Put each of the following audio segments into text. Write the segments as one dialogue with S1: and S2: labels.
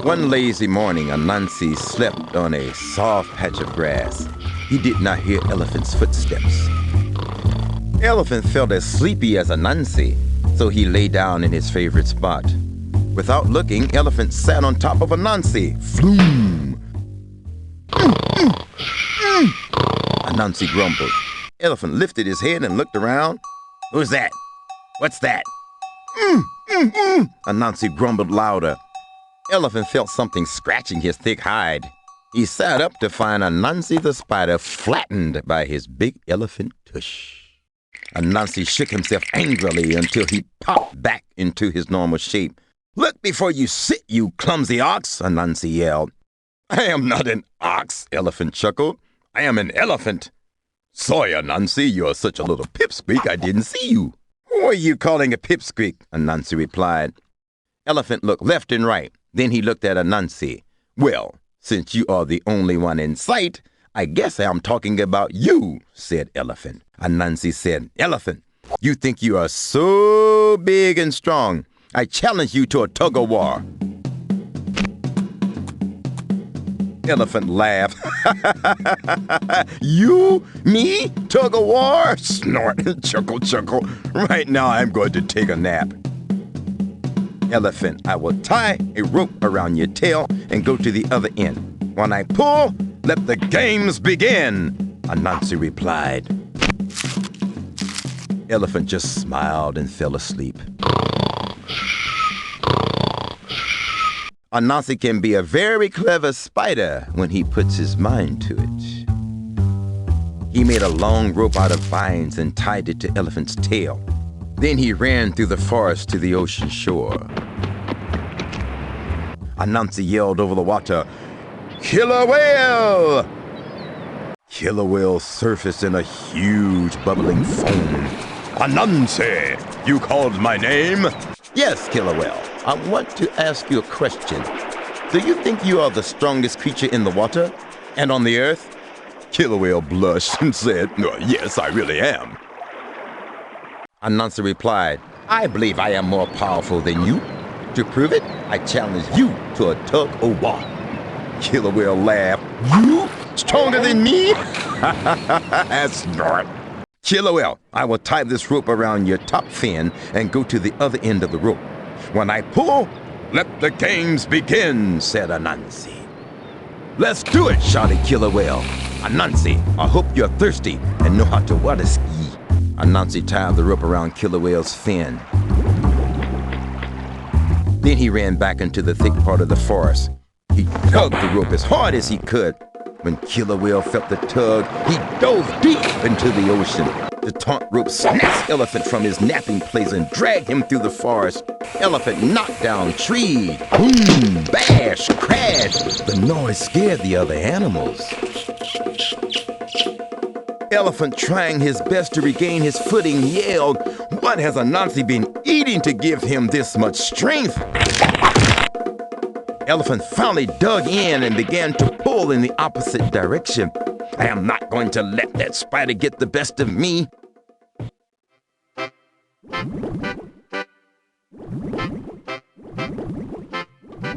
S1: One lazy morning, Anansi slept on a soft patch of grass. He did not hear Elephant's footsteps. Elephant felt as sleepy as Anansi, so he lay down in his favorite spot. Without looking, Elephant sat on top of Anansi. Floom! Anansi grumbled. Elephant lifted his head and looked around. Who's that? What's that? Anansi grumbled louder. Elephant felt something scratching his thick hide. He sat up to find Anansi the spider flattened by his big elephant tush. Anansi shook himself angrily until he popped back into his normal shape. Look before you sit, you clumsy ox, Anansi yelled. I am not an ox, Elephant chuckled. I am an elephant. Sorry, Anansi, you're such a little pipsqueak, I didn't see you. Who are you calling a pipsqueak? Anansi replied. Elephant looked left and right. Then he looked at Anansi. Well, since you are the only one in sight, I guess I'm talking about you, said Elephant. Anansi said, Elephant, you think you are so big and strong. I challenge you to a tug-of-war. Elephant laughed. You? Me? Tug-of-war? Snort. Chuckle, chuckle. Right now I'm going to take a nap. Elephant, I will tie a rope around your tail and go to the other end. When I pull, let the games begin, Anansi replied. Elephant just smiled and fell asleep. Anansi can be a very clever spider when he puts his mind to it. He made a long rope out of vines and tied it to Elephant's tail. Then he ran through the forest to the ocean shore. Anansi yelled over the water, Killer whale! Killer whale surfaced in a huge bubbling foam. Anansi, you called my name? Yes, Killer whale. I want to ask you a question. Do you think you are the strongest creature in the water and on the earth? Killer whale blushed and said, Yes, I really am. Anansi replied, I believe I am more powerful than you. To prove it, I challenge you to a tug-of-war. Killer whale laughed. You? Stronger than me? Snort. Killer whale, I will tie this rope around your top fin and go to the other end of the rope. When I pull, let the games begin, said Anansi. Let's do it, shouted Killer whale. Anansi, I hope you're thirsty and know how to water ski. Anansi tied the rope around Killer whale's fin. Then he ran back into the thick part of the forest. He tugged the rope as hard as he could. When Killer whale felt the tug, he dove deep into the ocean. The taut rope snatched Elephant from his napping place and dragged him through the forest. Elephant knocked down trees. Boom, bash, crash. The noise scared the other animals. Elephant, trying his best to regain his footing, yelled, What has Anansi been eating to give him this much strength? Elephant finally dug in and began to pull in the opposite direction. I am not going to let that spider get the best of me.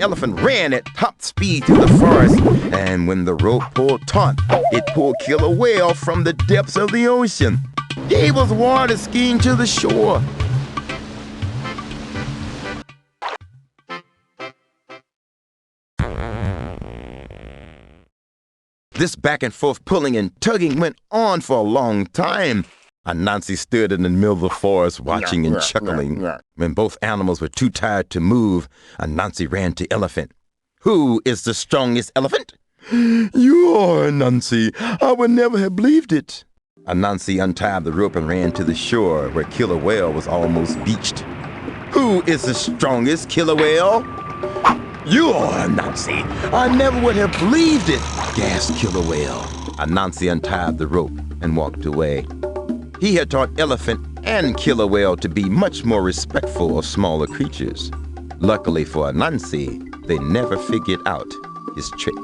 S1: Elephant ran at top speed through the forest, and when the rope pulled taut, it pulled Killer whale from the depths of the ocean. He was water skiing to the shore. This back and forth pulling and tugging went on for a long time. Anansi stood in the middle of the forest watching and chuckling. When both animals were too tired to move, Anansi ran to Elephant. Who is the strongest elephant? You are, Anansi. I would never have believed it. Anansi untied the rope and ran to the shore where Killer whale was almost beached. Who is the strongest, Killer whale? You are, Anansi. I never would have believed it, gasped Killer whale. Anansi untied the rope and walked away. He had taught Elephant and Killer whale to be much more respectful of smaller creatures. Luckily for Anansi, they never figured out his trick.